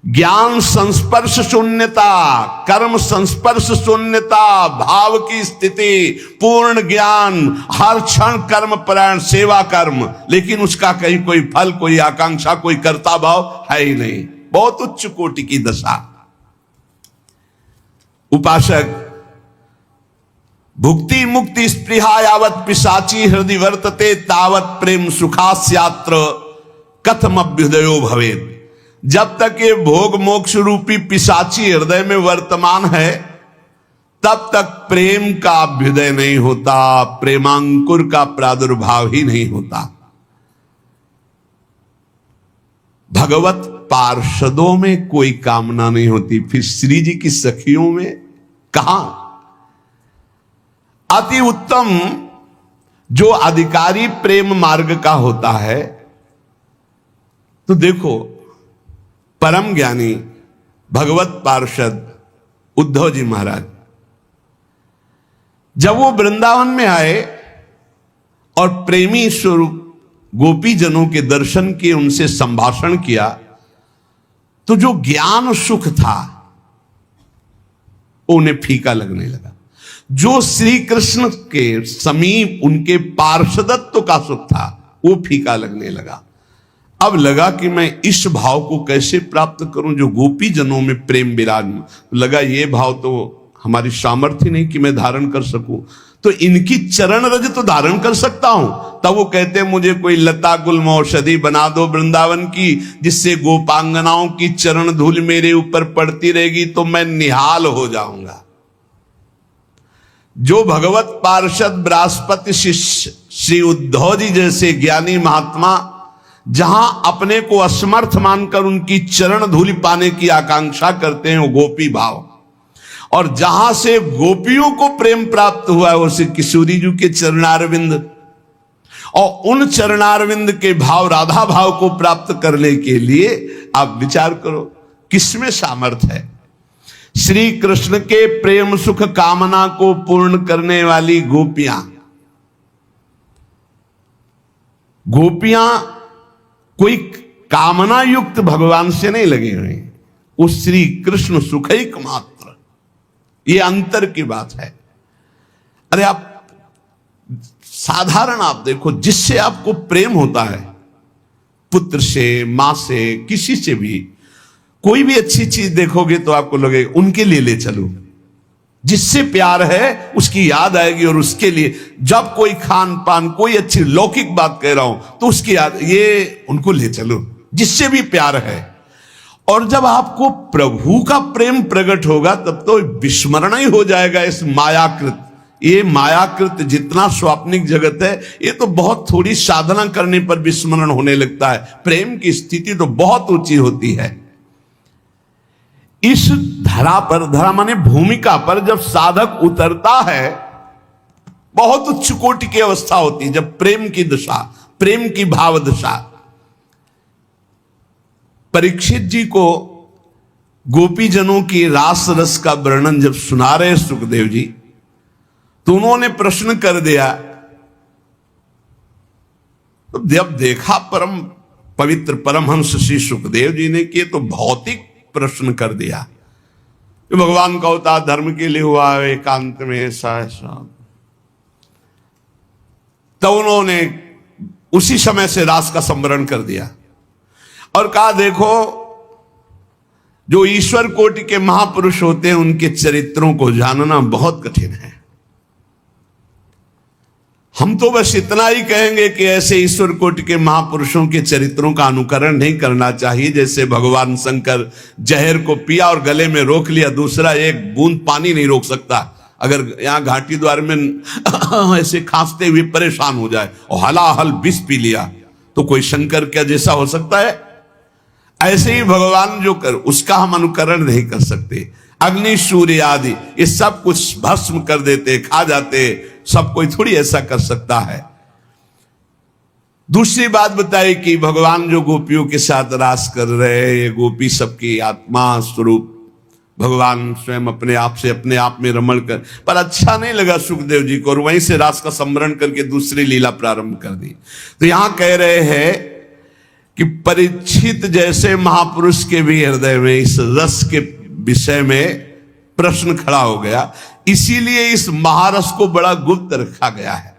A: ज्ञान संस्पर्श शून्यता, कर्म संस्पर्श शून्यता, भाव की स्थिति, पूर्ण ज्ञान, हर क्षण कर्म परायण सेवा कर्म, लेकिन उसका कहीं कोई फल, कोई आकांक्षा, कोई कर्ता भाव है ही नहीं। बहुत उच्च कोटि की दशा। उपासक भुक्ति मुक्ति स्पृहा यावत पिशाची हृदय वर्तते तावत प्रेम सुखास्यात्र कथम अभ्युदयो भवेत्। जब तक ये भोग मोक्ष रूपी पिशाची हृदय में वर्तमान है, तब तक प्रेम का अभ्युदय नहीं होता, प्रेमांकुर का प्रादुर्भाव ही नहीं होता। भगवत पार्षदों में कोई कामना नहीं होती, फिर श्री जी की सखियों में कहां? अति उत्तम जो अधिकारी प्रेम मार्ग का होता है, तो देखो परम ज्ञानी भगवत पार्षद उद्धव जी महाराज जब वो वृंदावन में आए और प्रेमी स्वरूप गोपी जनों के दर्शन किए, उनसे संभाषण किया, तो जो ज्ञान सुख था वो उन्हें फीका लगने लगा। जो श्री कृष्ण के समीप उनके पार्षदत्व का सुख था वो फीका लगने लगा। अब लगा कि मैं इस भाव को कैसे प्राप्त करूं जो गोपी जनों में प्रेम विराजमान। लगा ये भाव तो हमारी सामर्थ्य नहीं कि मैं धारण कर सकूं, तो इनकी चरण रज तो धारण कर सकता हूं। तब वो कहते मुझे कोई लता गुल्म औषधि बना दो वृंदावन की, जिससे गोपांगनाओं की चरण धूल मेरे ऊपर पड़ती रहेगी तो मैं निहाल हो जाऊंगा। जो भगवत पार्षद बृहस्पति शिष्य श्री उद्धव जी जैसे ज्ञानी महात्मा जहां अपने को असमर्थ मानकर उनकी चरण धूलि पाने की आकांक्षा करते हैं वो गोपी भाव, और जहां से गोपियों को प्रेम प्राप्त हुआ है वो श्री किशोरी जी के चरणारविंद, और उन चरणारविंद के भाव राधा भाव को प्राप्त करने के लिए आप विचार करो किसमें सामर्थ्य है। श्री कृष्ण के प्रेम सुख कामना को पूर्ण करने वाली गोपियां कोई कामना युक्त भगवान से नहीं लगे हुए, वो श्री कृष्ण सुखैक मात्र, ये अंतर की बात है। अरे आप साधारण आप देखो, जिससे आपको प्रेम होता है, पुत्र से, मां से, किसी से भी कोई भी अच्छी चीज देखोगे तो आपको लगेगा उनके लिए ले चलो, जिससे प्यार है उसकी याद आएगी, और उसके लिए जब कोई खान पान कोई अच्छी लौकिक बात कह रहा हूं तो उसकी याद, ये उनको ले चलो जिससे भी प्यार है। और जब आपको प्रभु का प्रेम प्रकट होगा तब तो विस्मरण ही हो जाएगा इस मायाकृत। ये मायाकृत जितना स्वाप्निक जगत है ये तो बहुत थोड़ी साधना करने पर विस्मरण होने लगता है, प्रेम की स्थिति तो बहुत ऊंची होती है। इस धरा पर, धरा माने भूमिका पर जब साधक उतरता है बहुत उच्च कोटि की अवस्था होती है, जब प्रेम की दशा, प्रेम की भाव दशा। परीक्षित जी को गोपीजनों की रास रस का वर्णन जब सुना रहे सुखदेव जी तो उन्होंने प्रश्न कर दिया, तो जब देखा परम पवित्र परमहंस श्री सुखदेव जी ने कि तो भौतिक प्रश्न कर दिया कि भगवान का अवतार धर्म के लिए हुआ है, एकांत में ऐसा ऐसा। तो उन्होंने उसी समय से रास का संवरण कर दिया और कहा देखो जो ईश्वर कोटि के महापुरुष होते हैं उनके चरित्रों को जानना बहुत कठिन है। हम तो बस इतना ही कहेंगे कि ऐसे ईश्वर कोटि के महापुरुषों के चरित्रों का अनुकरण नहीं करना चाहिए, जैसे भगवान शंकर जहर को पिया और गले में रोक लिया, दूसरा एक बूंद पानी नहीं रोक सकता। अगर यहां घाटी द्वार में ऐसे खांसते हुए परेशान हो जाए और हलाहल विष पी लिया तो कोई शंकर क्या जैसा हो सकता है? ऐसे ही भगवान जो कर उसका हम अनुकरण नहीं कर सकते। अग्नि सूर्य आदि ये सब कुछ भस्म कर देते, खा जाते, सब कोई थोड़ी ऐसा कर सकता है। दूसरी बात बताई कि भगवान जो गोपियों के साथ रास कर रहे हैं, ये गोपी सबकी आत्मा स्वरूप भगवान स्वयं अपने आप से अपने आप में रमण कर, पर अच्छा नहीं लगा सुखदेव जी को और वहीं से रास का संवरण करके दूसरी लीला प्रारंभ कर दी। तो यहां कह रहे हैं कि परीक्षित जैसे महापुरुष के भी हृदय में इस रस के विषय में प्रश्न खड़ा हो गया, इसीलिए इस महारस को बड़ा गुप्त रखा गया है।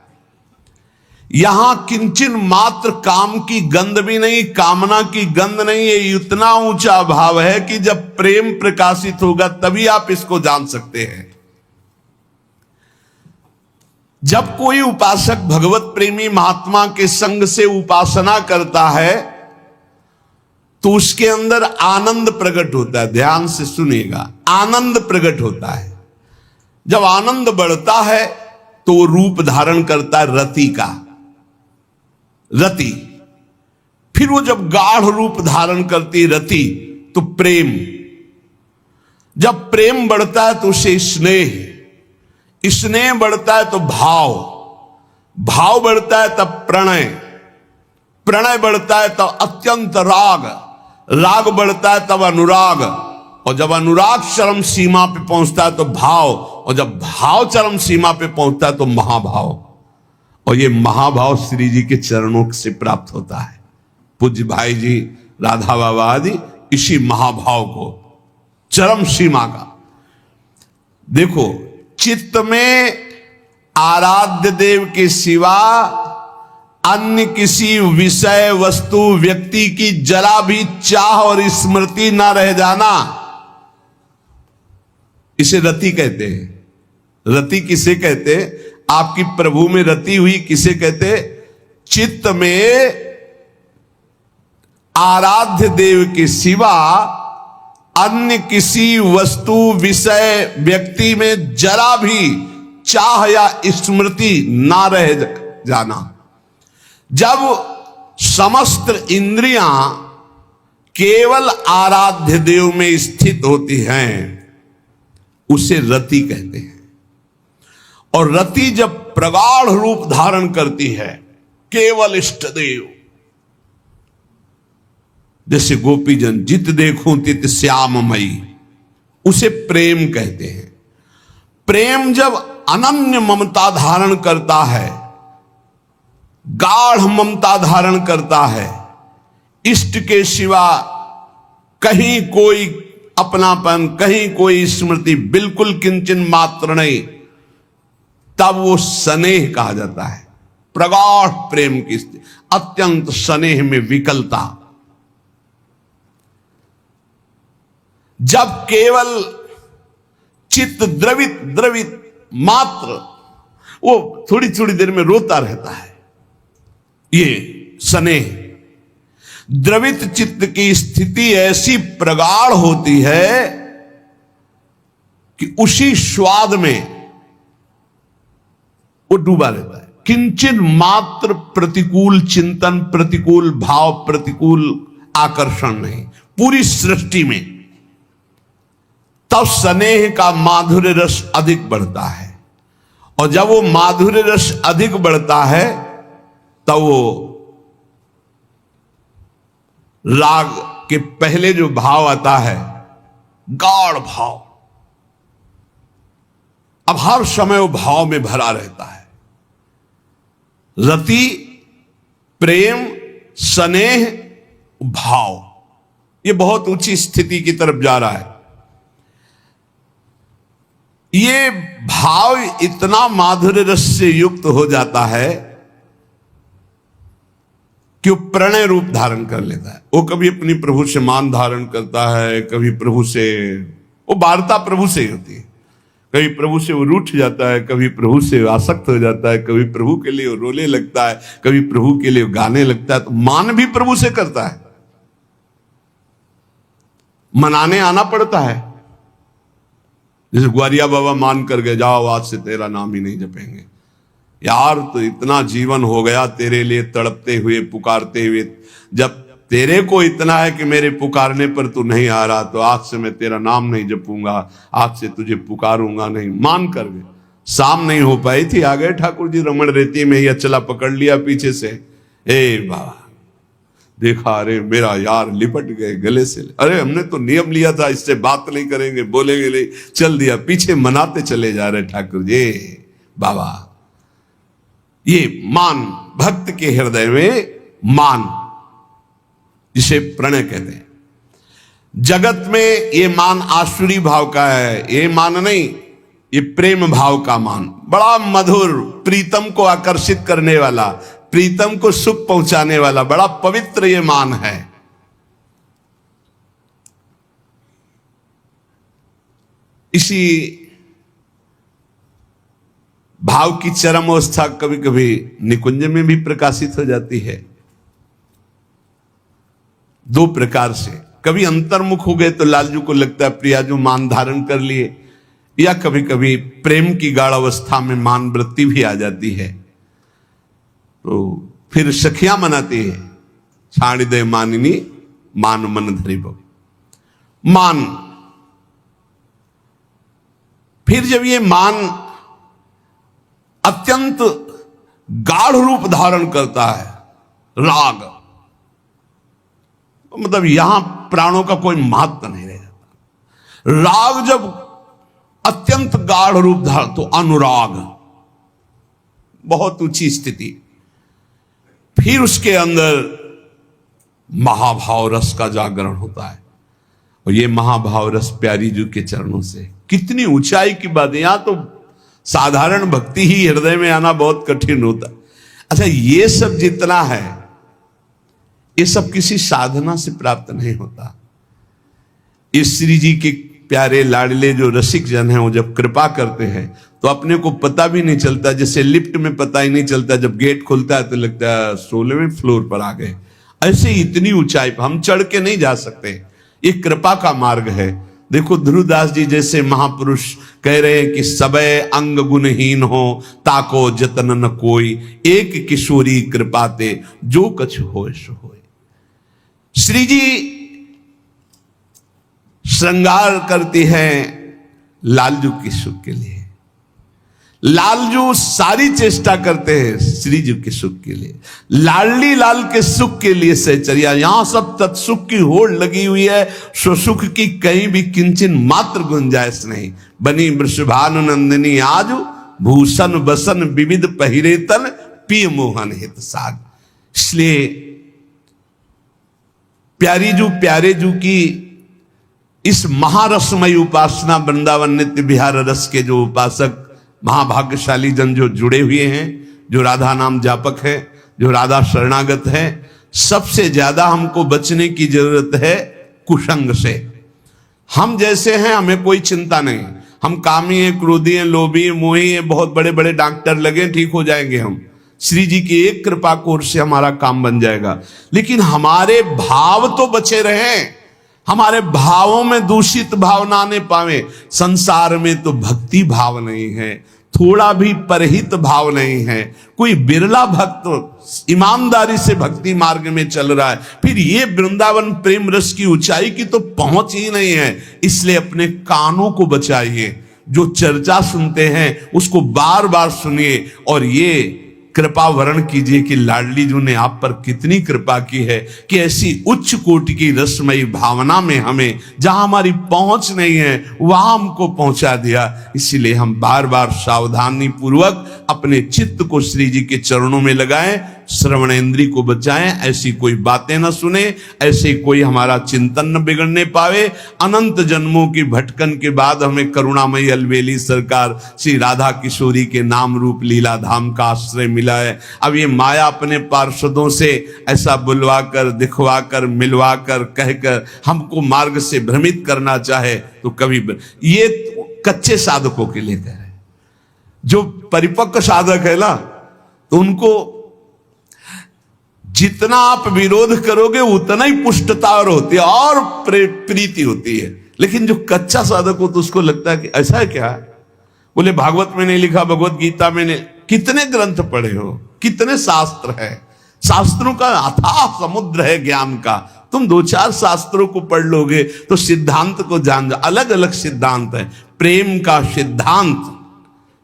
A: यहां किंचन मात्र काम की गंध भी नहीं, कामना की गंध नहीं, ये इतना ऊंचा भाव है कि जब प्रेम प्रकाशित होगा तभी आप इसको जान सकते हैं। जब कोई उपासक भगवत प्रेमी महात्मा के संग से उपासना करता है तो उसके अंदर आनंद प्रकट होता है। ध्यान से सुनिएगा, आनंद प्रकट होता है। जब आनंद बढ़ता है तो वो रूप धारण करता है रति का, रति। फिर वो जब गाढ़ रूप धारण करती रति तो प्रेम, जब प्रेम बढ़ता है तो उसे स्नेह, स्नेह बढ़ता है तो भाव, भाव बढ़ता है तब प्रणय, प्रणय बढ़ता है तब अत्यंत राग, राग बढ़ता है तब अनुराग, और जब अनुराग चरम सीमा पे पहुंचता है तो भाव, और जब भाव चरम सीमा पे पहुंचता है तो महाभाव। और ये महाभाव श्री जी के चरणों से प्राप्त होता है। पूज्य भाई जी राधा बाबा आदि इसी महाभाव को चरम सीमा का देखो, चित्त में आराध्य देव के सिवा अन्य किसी विषय वस्तु व्यक्ति की जरा भी चाह और स्मृति ना रह जाना, इसे रति कहते हैं। रति किसे कहते हैं? आपकी प्रभु में रति हुई किसे कहते? चित्त में आराध्य देव के सिवा अन्य किसी वस्तु विषय व्यक्ति में जरा भी चाह या स्मृति ना रह जाना। जब समस्त इंद्रियां केवल आराध्य देव में स्थित होती हैं, उसे रति कहते हैं। और रति जब प्रगाढ़ रूप धारण करती है, केवल इष्ट देव, जैसे गोपीजन जित देखूं तित श्याममयी, उसे प्रेम कहते हैं। प्रेम जब अनन्य ममता धारण करता है, गाढ़ ममता धारण करता है, इष्ट के सिवा कहीं कोई अपनापन, कहीं कोई स्मृति, बिल्कुल किंचन मात्र नहीं, तब वो स्नेह कहा जाता है। प्रगाढ़ प्रेम की स्थिति, अत्यंत स्नेह में विकलता। जब केवल चित्त द्रवित द्रवित मात्र, वो थोड़ी थोड़ी देर में रोता रहता है, ये स्नेह। द्रवित चित्त की स्थिति ऐसी प्रगाढ़ होती है कि उसी स्वाद में वो डूबा रहता है। किंचन मात्र प्रतिकूल चिंतन, प्रतिकूल भाव, प्रतिकूल आकर्षण नहीं पूरी सृष्टि में। तब स्नेह का माधुर्य रस अधिक बढ़ता है, और जब वो माधुर्य रस अधिक बढ़ता है तब वो राग के पहले जो भाव आता है, गाढ़ भाव, अब हर समय वो भाव में भरा रहता है। रति, प्रेम, स्नेह, भाव, ये बहुत ऊंची स्थिति की तरफ जा रहा है। ये भाव इतना माधुर्य रस से युक्त हो जाता है कि वो प्रणय रूप धारण कर लेता है। वो कभी अपनी प्रभु से मान धारण करता है, कभी प्रभु से, वो वार्ता प्रभु से ही होती है। कभी प्रभु से वो रूठ जाता है, कभी प्रभु से आसक्त हो जाता है, कभी प्रभु के लिए वो रोने लगता है, कभी प्रभु के लिए वो गाने लगता है। तो मान भी प्रभु से करता है, मनाने आना पड़ता है। जैसे ग्वारिया बाबा मान कर गए, जाओ आज से तेरा नाम ही नहीं जपेंगे। यार तो इतना जीवन हो गया तेरे लिए तड़पते हुए, पुकारते हुए, जब तेरे को इतना है कि मेरे पुकारने पर तू नहीं आ रहा, तो आज से मैं तेरा नाम नहीं जपूंगा, आज से तुझे पुकारूंगा नहीं। मान कर गए। शाम नहीं हो पाई थी, आ गए ठाकुर जी रमण रेती में ही, अचला पकड़ लिया पीछे से, ए बाबा देखा, अरे मेरा यार, लिपट गए गले से। अरे हमने तो नियम लिया था इससे बात नहीं करेंगे, बोलेंगे नहीं, चल दिया पीछे, मनाते चले जा रहे ठाकुर जी बाबा। ये मान, भक्त के हृदय में मान, जिसे प्रणय कहते हैं। जगत में ये मान आसुरी भाव का है, ये मान नहीं, ये प्रेम भाव का मान, बड़ा मधुर, प्रीतम को आकर्षित करने वाला, प्रीतम को सुख पहुंचाने वाला, बड़ा पवित्र ये मान है। इसी भाव की चरम अवस्था कभी कभी निकुंज में भी प्रकाशित हो जाती है, दो प्रकार से। कभी अंतर्मुख हो गए तो लालजू को लगता है प्रियाजू मान धारण कर लिए, या कभी कभी प्रेम की गाढ़ अवस्था में मान वृत्ति भी आ जाती है, तो फिर सखियां मनाती है, छाड़ दे मानिनी मान मन धरी बो। मान, फिर जब ये मान अत्यंत गाढ़ रूप धारण करता है, राग, मतलब यहां प्राणों का कोई महत्व नहीं रह जाता। राग जब अत्यंत गाढ़ रूप धारण, तो अनुराग, बहुत ऊंची स्थिति। फिर उसके अंदर महाभाव रस का जागरण होता है, और ये महाभाव रस प्यारी जी के चरणों से, कितनी ऊंचाई की बात है। यहां तो साधारण भक्ति ही हृदय में आना बहुत कठिन होता है। अच्छा, ये सब जितना है, ये सब किसी साधना से प्राप्त नहीं होता। इस श्री जी के प्यारे लाडले जो रसिक जन हैं, वो जब कृपा करते हैं तो अपने को पता भी नहीं चलता, जैसे लिफ्ट में पता ही नहीं चलता, जब गेट खुलता है तो लगता है 16वें फ्लोर पर आ गए। ऐसे इतनी ऊंचाई पर हम चढ़ के नहीं जा सकते, ये कृपा का मार्ग है। देखो ध्रुवदास जी जैसे महापुरुष कह रहे हैं कि सबे अंग गुणहीन हो, ताको जतन न कोई, एक किशोरी कृपाते जो कछ होय सो होय। श्री जी श्रृंगार करती है लालजू के सुख के लिए। लालजू सारी चेष्टा करते हैं श्रीजू के सुख के लिए, लाडली लाल के सुख के लिए सहचर्या। यहां सब तत्सुख की होड़ लगी हुई है, सो सुख की कहीं भी किंचन मात्र गुंजाइश नहीं। बनी वृषभानुनंदिनी आज, भूषण बसन विविध पहिरेतन, पिय मोहन हित साग। इसलिए प्यारे जू की इस महारसमय उपासना, वृंदावन नित्य विहार रस के जो उपासक महाभाग्यशाली जन जो जुड़े हुए हैं, जो राधा नाम जापक है, जो राधा शरणागत है, सबसे ज्यादा हमको बचने की जरूरत है कुसंग से। हम जैसे हैं हमें कोई चिंता नहीं, हम कामी हैं, क्रोधी हैं, लोभी हैं, मोही हैं, बहुत बड़े बड़े डॉक्टर लगे, ठीक हो जाएंगे हम। श्री जी की एक कृपा कोर से हमारा काम बन जाएगा। लेकिन हमारे भाव तो बचे रहें, हमारे भावों में दूषित भाव ना आने पावे। संसार में तो भक्ति भाव नहीं है, थोड़ा भी परहित भाव नहीं है। कोई बिरला भक्त ईमानदारी से भक्ति मार्ग में चल रहा है, फिर ये वृंदावन प्रेम रस की ऊंचाई की तो पहुंच ही नहीं है। इसलिए अपने कानों को बचाइए, जो चर्चा सुनते हैं उसको बार बार सुनिए, और ये कृपा वर्ण कीजिए कि लाडली जी ने आप पर कितनी कृपा की है कि ऐसी उच्च कोटि की रसमयी भावना में हमें, जहां हमारी पहुंच नहीं है वहां हमको पहुंचा दिया। इसीलिए हम बार बार सावधानी पूर्वक अपने चित्त को श्री जी के चरणों में लगाएं, श्रवणेंद्री को बचाएं, ऐसी कोई बातें न सुने, ऐसे कोई हमारा चिंतन न बिगड़ने पावे। अनंत जन्मों की भटकन के बाद हमें करुणामयी अलवेली सरकार श्री राधा किशोरी के नाम रूप लीला धाम का आश्रय मिला है। अब ये माया अपने पार्षदों से ऐसा बुलवा कर, दिखवा कर, मिलवा कर, कहकर हमको मार्ग से भ्रमित करना चाहे तो कभी, ये कच्चे साधकों के लिए कह रहे हैं। जो परिपक्व साधक है ना, तो उनको जितना आप विरोध करोगे उतना ही पुष्टता और होती है और प्रीति होती है। लेकिन जो कच्चा साधक हो तो उसको लगता है कि ऐसा है क्या, बोले भागवत में नहीं लिखा, भगवत गीता में नहीं, कितने ग्रंथ पढ़े हो, कितने शास्त्र है, शास्त्रों का अथाह समुद्र है ज्ञान का। तुम 2-4 शास्त्रों को पढ़ लोगे तो सिद्धांत को जान, अलग अलग सिद्धांत है। प्रेम का सिद्धांत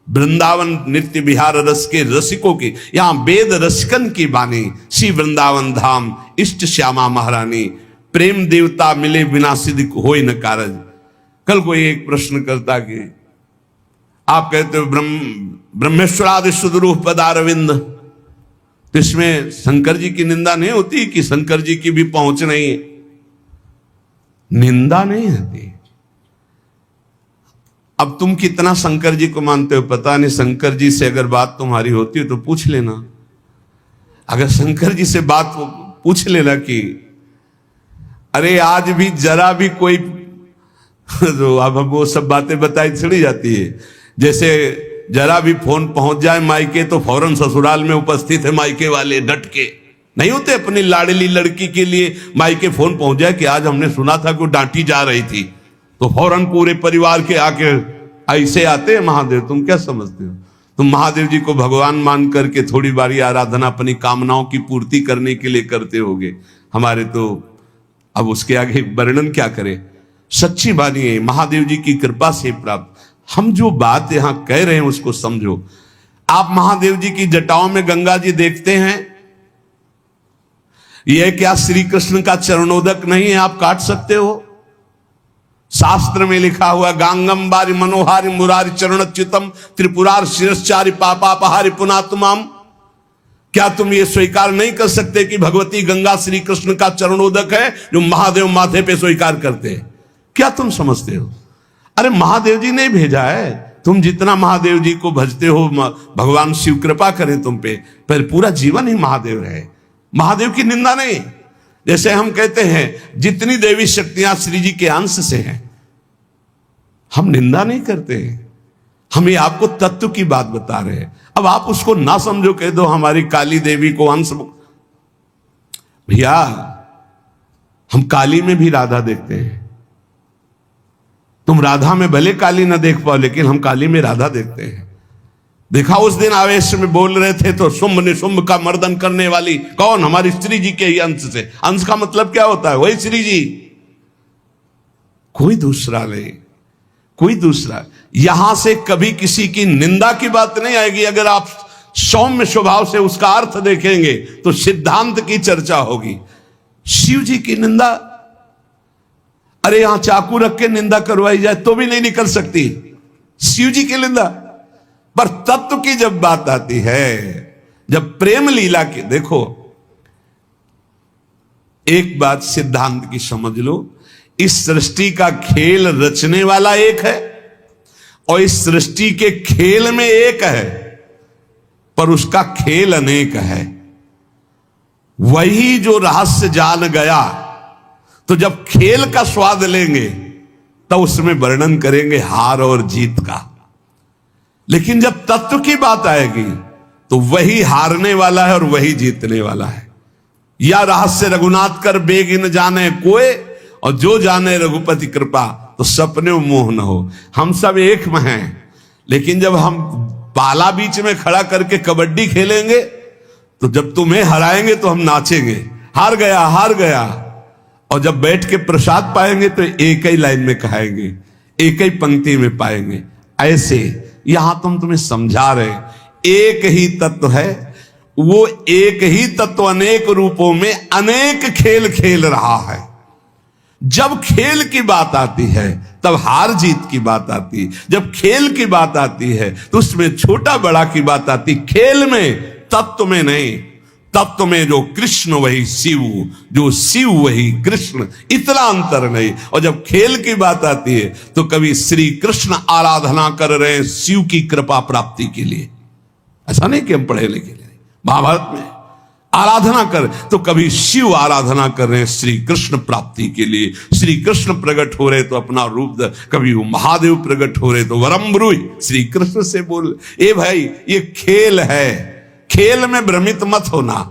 A: वृंदावन नित्य विहार रस के रसिकों की, यहां वेद रसिकन की बानी, श्री वृंदावन धाम इष्ट श्यामा महारानी, प्रेम देवता मिले बिना सिद्ध होय न कारज। कल कोई एक प्रश्न करता कि आप कहते हो ब्रह्मेश्वरादि सुदरूप पदारविंद, तो इसमें शंकर जी की निंदा नहीं होती कि शंकर जी की भी पहुंच नहीं है? निंदा नहीं होती। अब तुम कितना शंकर जी को मानते हो पता नहीं, शंकर जी से अगर बात तुम्हारी होती है तो पूछ लेना। अगर शंकर जी से बात पूछ लेना कि अरे आज भी जरा भी कोई तो अब वो सब बातें बताई चली जाती है। जैसे जरा भी फोन पहुंच जाए मायके तो फौरन ससुराल में उपस्थित है मायके वाले, डट के नहीं होते। अपनी लाडली लड़की के लिए मायके फोन पहुंच जाए कि आज हमने सुना था कि वो डांटी जा रही थी, तो फौरन पूरे परिवार के आके ऐसे आते हैं महादेव। तुम क्या समझते हो? तुम महादेव जी को भगवान मान करके थोड़ी बारी आराधना अपनी कामनाओं की पूर्ति करने के लिए करते होगे। हमारे तो अब उसके आगे वर्णन क्या करें। सच्ची बानी है, महादेव जी की कृपा से प्राप्त। हम जो बात यहां कह रहे हैं उसको समझो। आप महादेव जी की जटाओं में गंगा जी देखते हैं, यह क्या श्री कृष्ण का चरणोदक नहीं है? आप काट सकते हो? शास्त्र में लिखा हुआ गांगम बारी मनोहारि मुरारी चरणच्युतम त्रिपुरार शिरश्चारि पापापहारि पुनात्माम। क्या तुम ये स्वीकार नहीं कर सकते कि भगवती गंगा श्री कृष्ण का चरणोदक है जो महादेव माथे पे स्वीकार करते हैं? क्या तुम समझते हो? अरे महादेव जी ने भेजा है। तुम जितना महादेव जी को भजते हो, भगवान शिव कृपा करें तुम पे, पर पूरा जीवन ही महादेव रहे। महादेव की निंदा नहीं। जैसे हम कहते हैं जितनी देवी शक्तियां श्री जी के अंश से हैं, हम निंदा नहीं करते हैं, हम ये आपको तत्व की बात बता रहे हैं। अब आप उसको ना समझो, कह दो हमारी काली देवी को अंश। भैया हम काली में भी राधा देखते हैं, तुम राधा में भले काली ना देख पाओ, लेकिन हम काली में राधा देखते हैं। देखा उस दिन आवेश में बोल रहे थे तो शुंभ ने शुंभ का मर्दन करने वाली कौन? हमारी श्री जी के ही अंश से। अंश का मतलब क्या होता है? वही श्री जी, कोई दूसरा नहीं, कोई दूसरा। यहां से कभी किसी की निंदा की बात नहीं आएगी। अगर आप सौम्य स्वभाव से उसका अर्थ देखेंगे तो सिद्धांत की चर्चा होगी। शिव जी की निंदा, अरे यहां चाकू रख के निंदा करवाई जाए तो भी नहीं निकल सकती शिव जी की निंदा। पर तत्व की जब बात आती है, जब प्रेम लीला की, देखो एक बात सिद्धांत की समझ लो, इस सृष्टि का खेल रचने वाला एक है और इस सृष्टि के खेल में एक है, पर उसका खेल अनेक है। वही जो रहस्य जान गया, तो जब खेल का स्वाद लेंगे तो उसमें वर्णन करेंगे हार और जीत का। लेकिन जब तत्व की बात आएगी तो वही हारने वाला है और वही जीतने वाला है। या रहस्य रघुनाथ कर बेगिन जाने कोय, और जो जाने रघुपति कृपा तो सपने मोह न हो। हम सब एक में हैं, लेकिन जब हम पाला बीच में खड़ा करके कबड्डी खेलेंगे तो जब तुम्हें हराएंगे तो हम नाचेंगे, हार गया हार गया। और जब बैठ के प्रसाद पाएंगे तो एक ही लाइन में खाएंगे, एक ही पंक्ति में पाएंगे। ऐसे यहां तुम्हें समझा रहे, एक ही तत्व है, वो एक ही तत्व अनेक रूपों में अनेक खेल खेल रहा है। जब खेल की बात आती है तब हार जीत की बात आती है। जब खेल की बात आती है तो उसमें छोटा बड़ा की बात आती। खेल में, तत्व में नहीं। तत्व में जो कृष्ण वही शिव, जो शिव वही कृष्ण, इतना अंतर नहीं। और जब खेल की बात आती है तो कभी श्री कृष्ण आराधना कर रहे हैं शिव की कृपा प्राप्ति के लिए। ऐसा नहीं कि हम पढ़े लिखे नहीं, महाभारत में आराधना कर, तो कभी शिव आराधना कर रहे हैं श्री कृष्ण प्राप्ति के लिए। श्री कृष्ण प्रकट हो रहे तो अपना रूप, कभी वो महादेव प्रकट हो रहे तो वरम ब्रूहि, श्री कृष्ण से बोल। ए भाई, ये खेल है, खेल में भ्रमित मत होना।